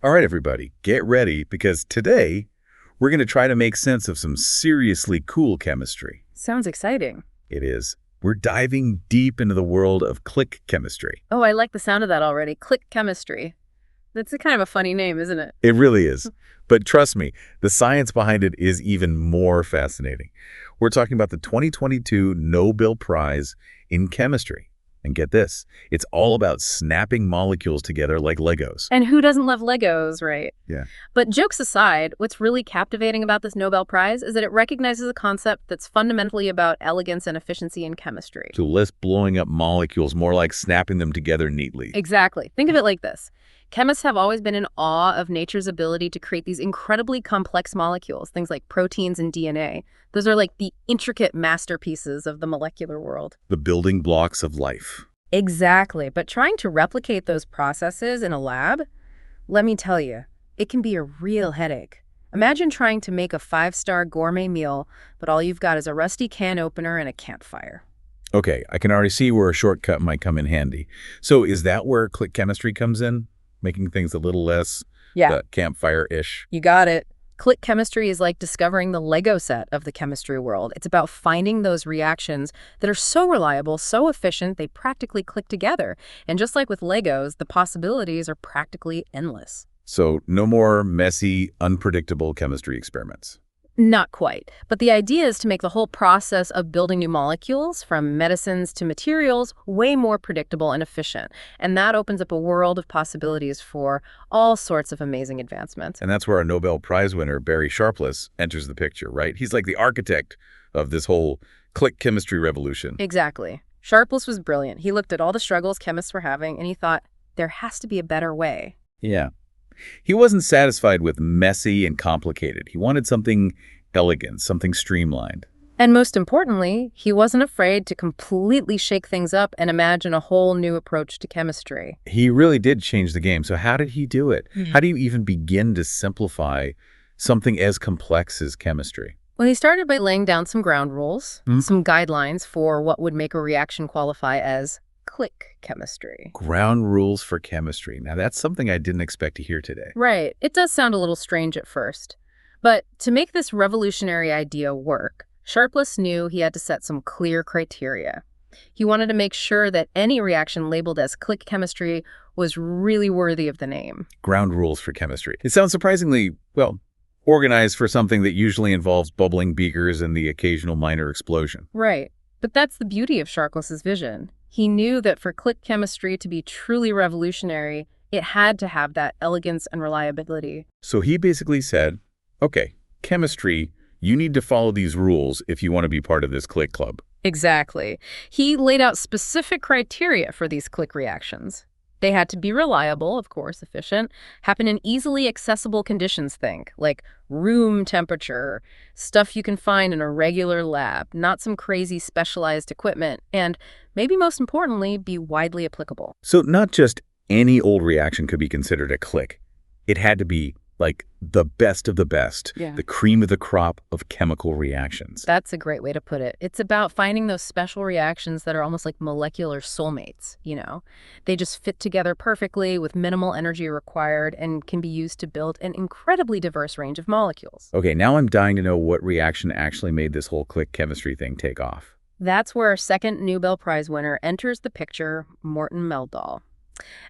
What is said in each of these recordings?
All right, everybody, get ready because today we're going to try to make sense of some seriously cool chemistry. Sounds exciting. It is. We're diving deep into the world of click chemistry. Oh, I like the sound of that already. Click chemistry. That's a kind of a funny name, isn't it? It really is. But trust me, the science behind it is even more fascinating. We're talking about the 2022 Nobel Prize in Chemistry. And get this, it's all about snapping molecules together like Legos. And who doesn't love Legos, right? Yeah. But jokes aside, what's really captivating about this Nobel Prize is that it recognizes a concept that's fundamentally about elegance and efficiency in chemistry. So less blowing up molecules, more like snapping them together neatly. Exactly. Think of it like this. Chemists have always been in awe of nature's ability to create these incredibly complex molecules, things like proteins and DNA. Those are like the intricate masterpieces of the molecular world. The building blocks of life. Exactly. But trying to replicate those processes in a lab, let me tell you, it can be a real headache. Imagine trying to make a 5-star gourmet meal, but all you've got is a rusty can opener and a campfire. Okay, I can already see where a shortcut might come in handy. So is that where click chemistry comes in? Making things a little less campfire-ish? You got it. Click chemistry is like discovering the Lego set of the chemistry world. It's about finding those reactions that are so reliable, so efficient, they practically click together. And just like with Legos, the possibilities are practically endless. So no more messy, unpredictable chemistry experiments. Not quite. But the idea is to make the whole process of building new molecules, from medicines to materials, way more predictable and efficient. And that opens up a world of possibilities for all sorts of amazing advancements. And that's where our Nobel Prize winner, Barry Sharpless, enters the picture, right? He's like the architect of this whole click chemistry revolution. Exactly. Sharpless was brilliant. He looked at all the struggles chemists were having, and he thought, there has to be a better way. Yeah. He wasn't satisfied with messy and complicated. He wanted something elegant, something streamlined. And most importantly, he wasn't afraid to completely shake things up and imagine a whole new approach to chemistry. He really did change the game. So how did he do it? How do you even begin to simplify something as complex as chemistry? Well, he started by laying down some ground rules, some guidelines for what would make a reaction qualify as click chemistry. Ground rules for chemistry. Now, that's something I didn't expect to hear today. Right. It does sound a little strange at first. But to make this revolutionary idea work, Sharpless knew he had to set some clear criteria. He wanted to make sure that any reaction labeled as click chemistry was really worthy of the name. Ground rules for chemistry. It sounds surprisingly, well, organized for something that usually involves bubbling beakers and the occasional minor explosion. Right. But that's the beauty of Sharpless's vision. He knew that for click chemistry to be truly revolutionary, it had to have that elegance and reliability. So he basically said, okay, chemistry, you need to follow these rules if you want to be part of this click club. Exactly. He laid out specific criteria for these click reactions. They had to be reliable, of course, efficient, happen in easily accessible conditions, like room temperature, stuff you can find in a regular lab, not some crazy specialized equipment, and maybe most importantly, be widely applicable. So not just any old reaction could be considered a click. It had to be like the best of the best, the cream of the crop of chemical reactions. That's a great way to put it. It's about finding those special reactions that are almost like molecular soulmates, you know? They just fit together perfectly with minimal energy required and can be used to build an incredibly diverse range of molecules. Okay, now I'm dying to know what reaction actually made this whole click chemistry thing take off. That's where our second Nobel Prize winner enters the picture, Morten Meldal.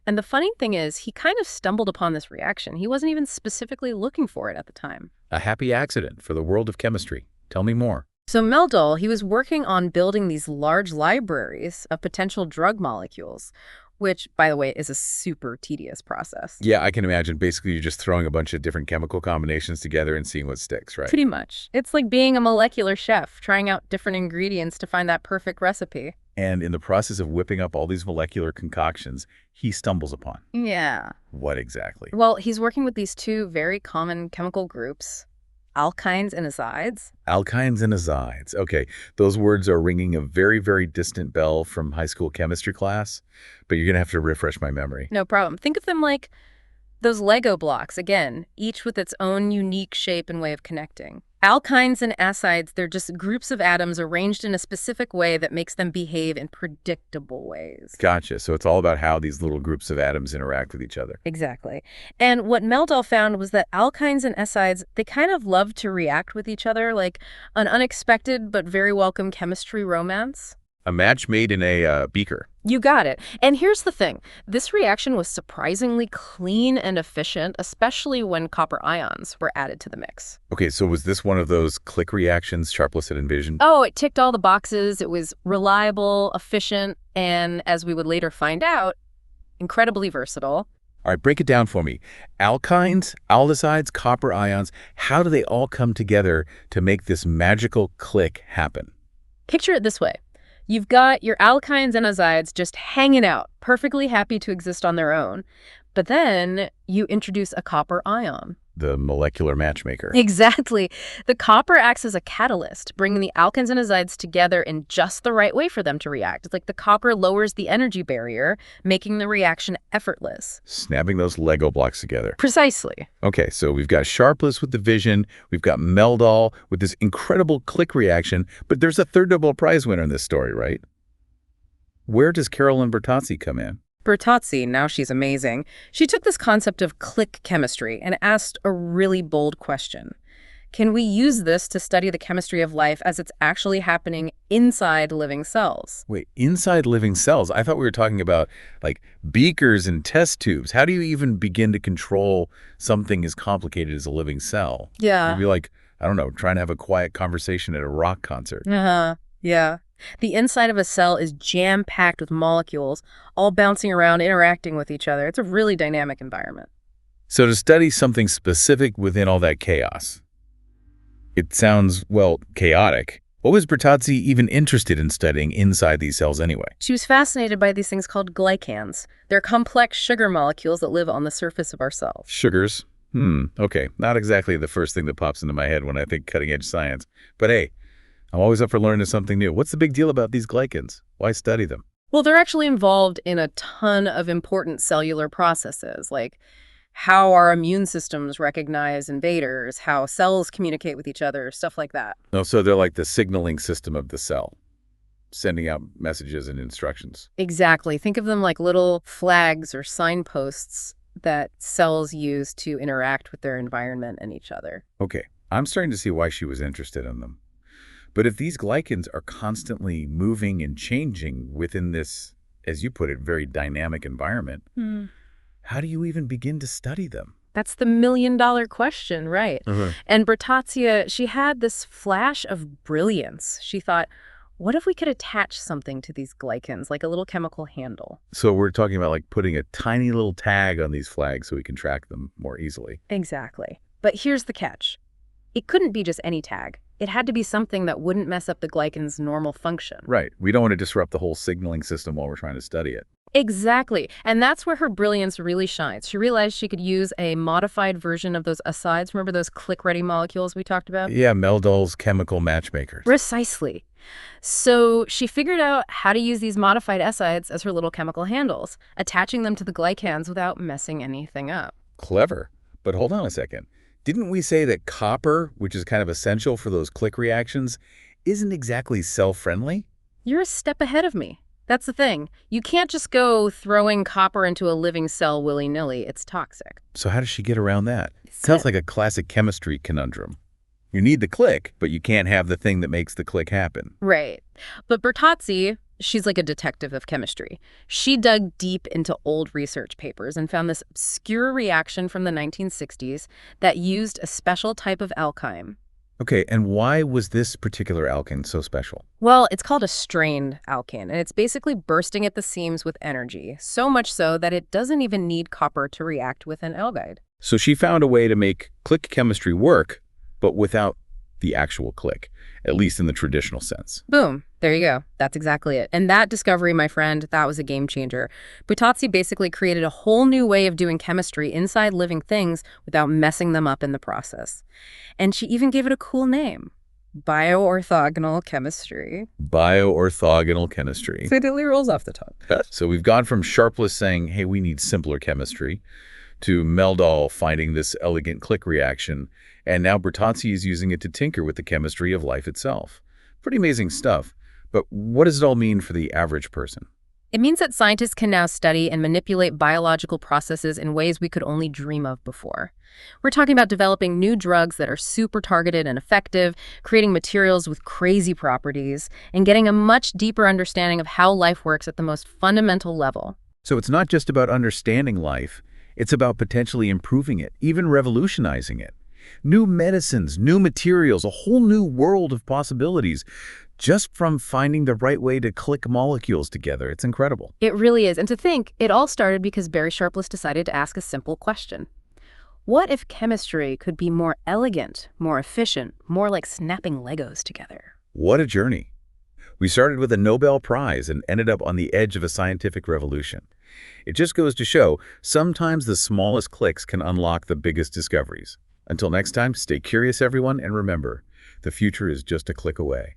And the funny thing is, he kind of stumbled upon this reaction. He wasn't even specifically looking for it at the time. A happy accident for the world of chemistry. Tell me more. So Meldal, he was working on building these large libraries of potential drug molecules, which, by the way, is a super tedious process. Yeah, I can imagine. Basically, you're just throwing a bunch of different chemical combinations together and seeing what sticks, right? Pretty much. It's like being a molecular chef, trying out different ingredients to find that perfect recipe. And in the process of whipping up all these molecular concoctions, he stumbles upon. Yeah. What exactly? Well, he's working with these two very common chemical groups, alkynes and azides. Alkynes and azides. Okay, those words are ringing a very, very distant bell from high school chemistry class, but you're going to have to refresh my memory. No problem. Think of them like those Lego blocks, again, each with its own unique shape and way of connecting. Alkynes and acids, they're just groups of atoms arranged in a specific way that makes them behave in predictable ways. Gotcha. So it's all about how these little groups of atoms interact with each other. Exactly. And what Meldal found was that alkynes and acids, they kind of love to react with each other, like an unexpected but very welcome chemistry romance. A match made in a beaker. You got it. And here's the thing. This reaction was surprisingly clean and efficient, especially when copper ions were added to the mix. Okay, so was this one of those click reactions Sharpless had envisioned? Oh, it ticked all the boxes. It was reliable, efficient, and as we would later find out, incredibly versatile. All right, break it down for me. Alkynes, aldehydes, copper ions, how do they all come together to make this magical click happen? Picture it this way. You've got your alkynes and azides just hanging out, perfectly happy to exist on their own. But then you introduce a copper ion. The molecular matchmaker. Exactly. The copper acts as a catalyst, bringing the alkynes and azides together in just the right way for them to react. It's like the copper lowers the energy barrier, making the reaction effortless. Snapping those Lego blocks together. Precisely. Okay, so we've got Sharpless with the vision, we've got Meldal with this incredible click reaction, but there's a third Nobel Prize winner in this story, right? Where does Carolyn Bertozzi come in? Bertozzi, now she's amazing. She took this concept of click chemistry and asked a really bold question. Can we use this to study the chemistry of life as it's actually happening inside living cells? Wait, inside living cells? I thought we were talking about, like, beakers and test tubes. How do you even begin to control something as complicated as a living cell? Yeah. It'd be like, I don't know, trying to have a quiet conversation at a rock concert. Yeah. The inside of a cell is jam-packed with molecules, all bouncing around, interacting with each other. It's a really dynamic environment. So to study something specific within all that chaos, it sounds, well, chaotic. What was Bertozzi even interested in studying inside these cells anyway? She was fascinated by these things called glycans. They're complex sugar molecules that live on the surface of our cells. Sugars? Okay. Not exactly the first thing that pops into my head when I think cutting-edge science. But hey, I'm always up for learning something new. What's the big deal about these glycans? Why study them? Well, they're actually involved in a ton of important cellular processes, like how our immune systems recognize invaders, how cells communicate with each other, stuff like that. Oh, so they're like the signaling system of the cell, sending out messages and instructions. Exactly. Think of them like little flags or signposts that cells use to interact with their environment and each other. Okay, I'm starting to see why she was interested in them. But if these glycans are constantly moving and changing within this, as you put it, very dynamic environment, how do you even begin to study them? That's the million-dollar question, right? And Bertozzi, she had this flash of brilliance. She thought, what if we could attach something to these glycans, like a little chemical handle? So we're talking about like putting a tiny little tag on these flags so we can track them more easily. Exactly. But here's the catch. It couldn't be just any tag. It had to be something that wouldn't mess up the glycan's normal function. Right. We don't want to disrupt the whole signaling system while we're trying to study it. Exactly. And that's where her brilliance really shines. She realized she could use a modified version of those acids. Remember those click-ready molecules we talked about? Yeah, Meldal's chemical matchmakers. Precisely. So she figured out how to use these modified acids as her little chemical handles, attaching them to the glycans without messing anything up. Clever. But hold on a second. Didn't we say that copper, which is kind of essential for those click reactions, isn't exactly cell-friendly? You're a step ahead of me. That's the thing. You can't just go throwing copper into a living cell willy-nilly. It's toxic. So how does she get around that? Sounds like a classic chemistry conundrum. You need the click, but you can't have the thing that makes the click happen. Right. But Bertozzi, she's like a detective of chemistry. She dug deep into old research papers and found this obscure reaction from the 1960s that used a special type of alkyne. Okay, and why was this particular alkane so special? Well, it's called a strained alkane, and it's basically bursting at the seams with energy, so much so that it doesn't even need copper to react with an aldehyde. So she found a way to make click chemistry work, but without the actual click, at least in the traditional sense. Boom. There you go. That's exactly it. And that discovery, my friend, that was a game changer. Bertozzi basically created a whole new way of doing chemistry inside living things without messing them up in the process. And she even gave it a cool name. Bioorthogonal chemistry. Bioorthogonal chemistry. It really rolls off the tongue. So we've gone from Sharpless saying, hey, we need simpler chemistry, to Meldal finding this elegant click reaction, and now Bertozzi is using it to tinker with the chemistry of life itself. Pretty amazing stuff. But what does it all mean for the average person? It means that scientists can now study and manipulate biological processes in ways we could only dream of before. We're talking about developing new drugs that are super targeted and effective, creating materials with crazy properties, and getting a much deeper understanding of how life works at the most fundamental level. So it's not just about understanding life, it's about potentially improving it, even revolutionizing it. New medicines, new materials, a whole new world of possibilities, just from finding the right way to click molecules together. It's incredible. It really is. And to think, it all started because Barry Sharpless decided to ask a simple question. What if chemistry could be more elegant, more efficient, more like snapping Legos together? What a journey. We started with a Nobel Prize and ended up on the edge of a scientific revolution. It just goes to show, sometimes the smallest clicks can unlock the biggest discoveries. Until next time, stay curious, everyone, and remember, the future is just a click away.